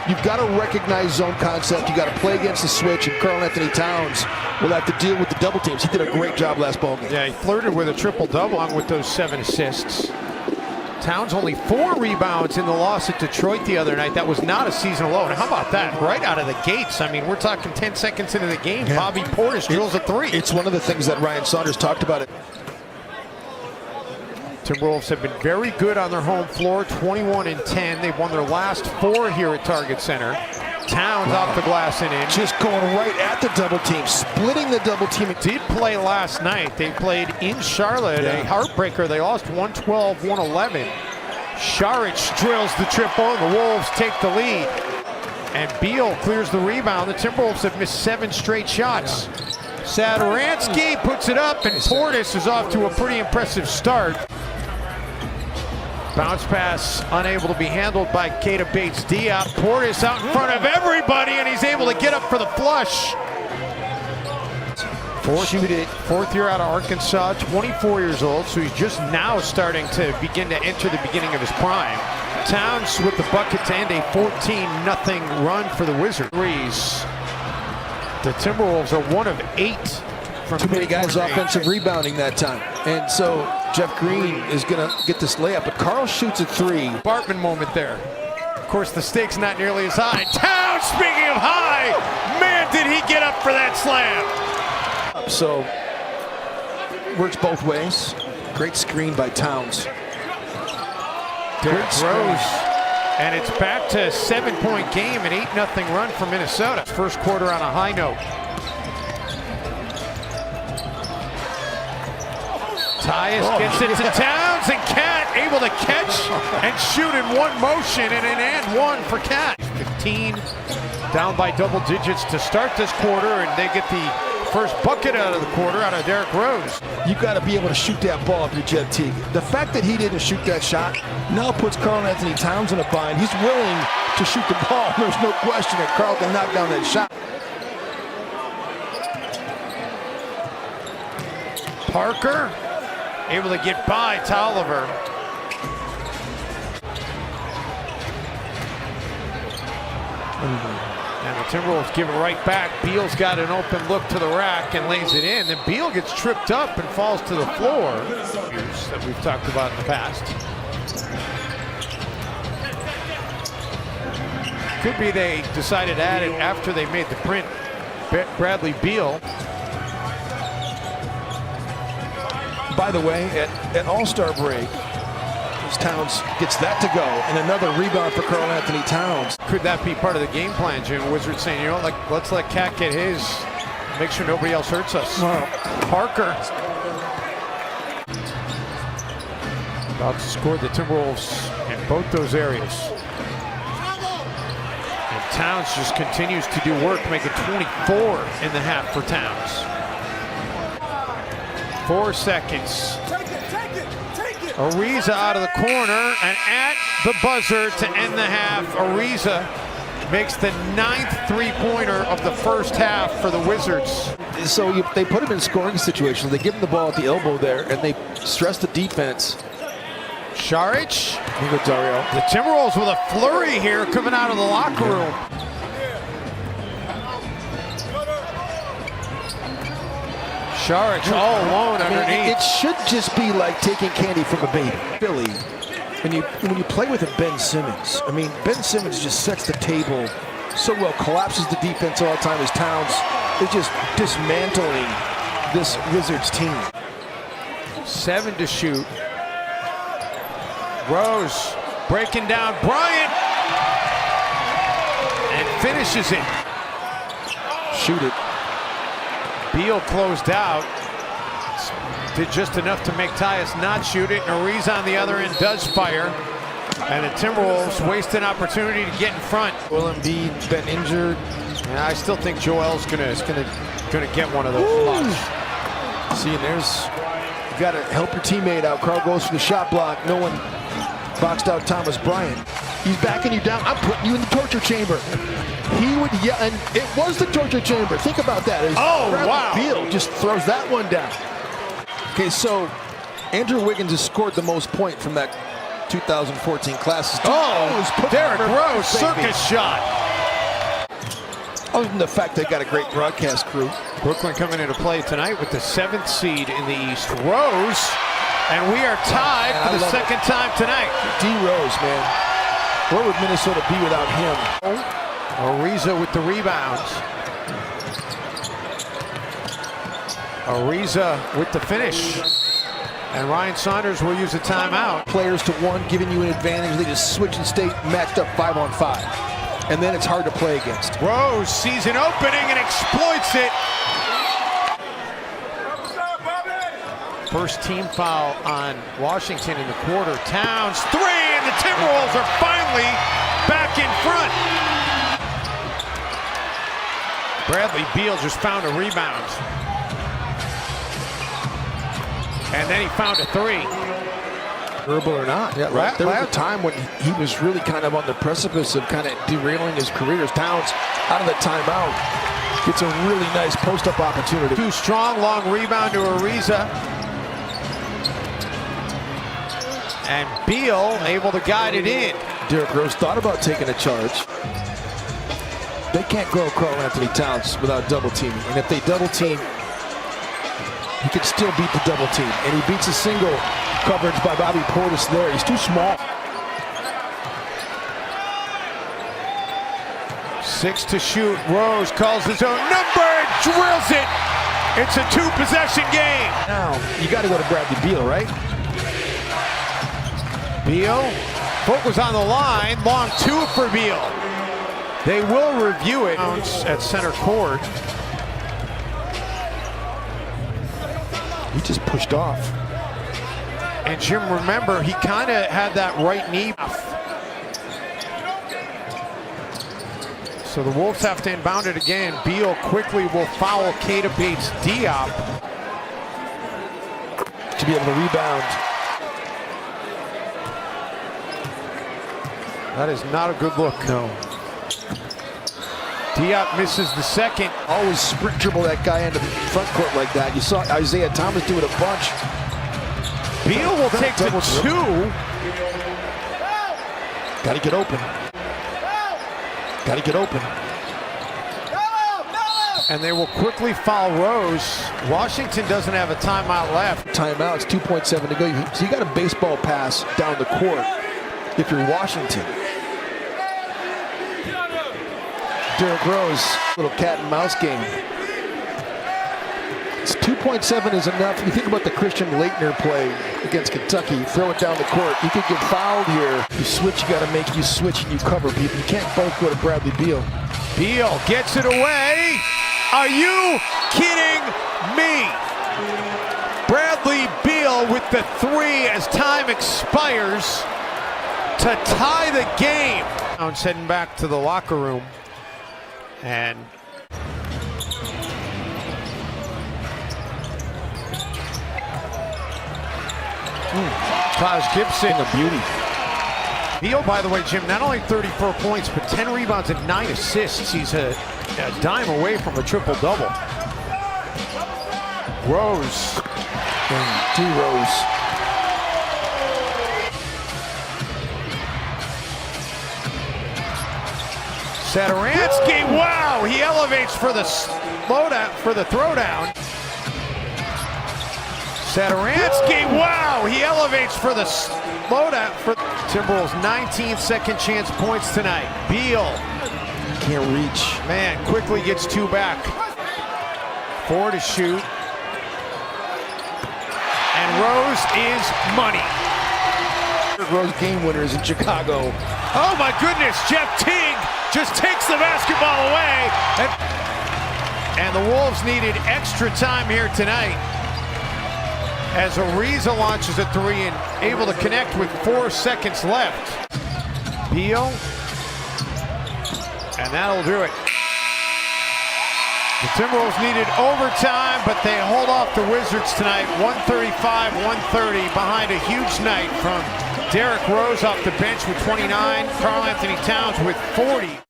you've got to recognize zone concept. You got to play against the switch, and Karl-Anthony Towns will have to deal with the double teams. He did a great job last ball game. Yeah, he flirted with a triple-double along with those 7 assists. Towns only 4 rebounds in the loss at Detroit the other night. That was not a season low. And how about that? Right out of the gates. I mean, we're talking 10 seconds into the game. Yeah. Bobby Portis drills a 3. It's one of the things that Ryan Saunders talked about. Timberwolves have been very good on their home floor, 21-10. They've won their last 4 here at Target Center. Towns off the glass and in. Just going right at the double team, splitting the double team. Did play last night. They played in Charlotte, a heartbreaker. They lost 112-111. Saric drills the triple, and the Wolves take the lead. And Beal clears the rebound. The Timberwolves have missed 7 straight shots. Satoransky puts it up, and Portis is off to a pretty impressive start. Bounce pass unable to be handled by Keita Bates-Diop. Portis out in front of everybody, and he's able to get up for the flush. Fourth year out of Arkansas, 24 years old, so he's just now starting to begin to enter the beginning of his prime. Towns with the bucket to end a 14-0 run for the Wizards. The Timberwolves are 1 of 8. Too many guys offensive rebounding that time. And so Jeff Green is going to get this layup, but Karl shoots a 3. Bartman moment there. Of course, the stakes not nearly as high. Towns, speaking of high, man, did he get up for that slam. So, works both ways. Great screen by Towns. Derrick Rose. And it's back to a 7-point game, an 8-0 run for Minnesota. First quarter on a high note. Tyus gets it to Towns, and Cat able to catch and shoot in one motion, and an and one for Cat. 15 down by double digits to start this quarter, and they get the first bucket out of the quarter out of Derrick Rose. You've got to be able to shoot that ball if you're Jeff Teague. The fact that he didn't shoot that shot now puts Karl-Anthony Towns in a bind. He's willing to shoot the ball. There's no question that Karl can knock down that shot. Parker able to get by Tolliver. And the Timberwolves give it right back. Beal's got an open look to the rack and lays it in. Then Beal gets tripped up and falls to the floor. That we've talked about in the past. Could be they decided to add it after they made the print. Bradley Beal. By the way, at All-Star break, Towns gets that to go, and another rebound for Karl-Anthony Towns. Could that be part of the game plan, Jim? Wizards saying, you know, like, let's let Cat get his, make sure nobody else hurts us. Wow. Parker about to score the Timberwolves in both those areas. And Towns just continues to do work, making 24 in the half for Towns. 4 seconds. Ariza out of the corner, and at the buzzer to end the half, Ariza makes the 9th three-pointer of the first half for the Wizards. So they put him in scoring situations. They give him the ball at the elbow there, and they stress the defense. Saric. Here goes Dario. The Timberwolves with a flurry here coming out of the locker room. Saric all alone underneath. It should just be like taking candy from a baby. Billy, when you play with a Ben Simmons, I mean, Ben Simmons just sets the table so well, collapses the defense all the time as Towns is just dismantling this Wizards team. 7 to shoot. Rose breaking down Bryant and finishes it. Shoot it. Beal closed out, did just enough to make Tyus not shoot it, and Ariza on the other end does fire. And the Timberwolves waste an opportunity to get in front. Will Embiid been injured? And I still think Joel's gonna get one of those blocks. See, and you got to help your teammate out. Karl goes for the shot block. No one boxed out Thomas Bryant. He's backing you down. I'm putting you in the torture chamber. He would yell, and it was the torture chamber. Think about that. Wow. Beal just throws that one down. Okay, so Andrew Wiggins has scored the most points from that 2014 class. Derrick Rose, circus shot. Other than the fact they got a great broadcast crew. Brooklyn coming into play tonight with the 7th seed in the East. Rose, and we are tied for the second time tonight. D. Rose, man. Where would Minnesota be without him? Ariza with the rebounds. Ariza with the finish. And Ryan Saunders will use a timeout. Players to one, giving you an advantage. They just switch and stay matched up 5-on-5. And then it's hard to play against. Rose sees an opening and exploits it. First team foul on Washington in the quarter. Towns, 3, and the Timberwolves are finally back in front. Bradley Beal just found a rebound. And then he found a 3. Durable or not. Yeah, right. There was a time when he was really kind of on the precipice of kind of derailing his career. As Towns out of the timeout gets a really nice post-up opportunity. Too strong, long rebound to Ariza. And Beal able to guide it in. Derrick Rose thought about taking a charge. They can't go Karl Anthony Towns without double teaming. And if they double team, he can still beat the double team. And he beats a single coverage by Bobby Portis there. He's too small. 6 to shoot. Rose calls his own number, drills it. It's a 2-possession game. Now, you got to go to Bradley Beal, right? Beal, foot was on the line. Long 2 for Beal. They will review it at center court. He just pushed off. And Jim, remember, he kind of had that right knee. So the Wolves have to inbound it again. Beal quickly will foul Keita Bates-Diop. To be able to rebound. That is not a good look. No. Diop misses the second. Always sprint dribble that guy into the front court like that. You saw Isaiah Thomas do it a bunch. Beal will take the 2. Got to get open. Got to get open. And they will quickly foul Rose. Washington doesn't have a timeout left. Timeout, it's 2.7 to go. So you got a baseball pass down the court if you're Washington. Derrick Rose, little cat and mouse game. It's 2.7 is enough. You think about the Christian Laettner play against Kentucky. Throw it down the court. You could get fouled here. You switch, you got to make you switch and you cover people. You can't both go to Bradley Beal. Beal gets it away. Are you kidding me? Bradley Beal with the 3 as time expires to tie the game. Now it's heading back to the locker room. And Taj Gibson, a beauty. Beal, by the way, Jim, not only 34 points, but 10 rebounds and 9 assists. He's a dime away from a triple-double. Rose. D. Rose. Satoransky, wow, he elevates for the slowdown, for the throwdown. Satoransky, wow, he elevates for the slowdown. For Timberwolves 19 second chance points tonight. Beal. Can't reach. Man, quickly gets 2 back. 4 to shoot. And Rose is money. Rose game winners in Chicago. Oh my goodness, Jeff Teague just takes the basketball away. And the Wolves needed extra time here tonight as Ariza launches a 3 and able to connect with 4 seconds left. Beal, and that'll do it. The Timberwolves needed overtime, but they hold off the Wizards tonight, 135-130, behind a huge night from Derrick Rose off the bench with 29, Karl Anthony Towns with 40.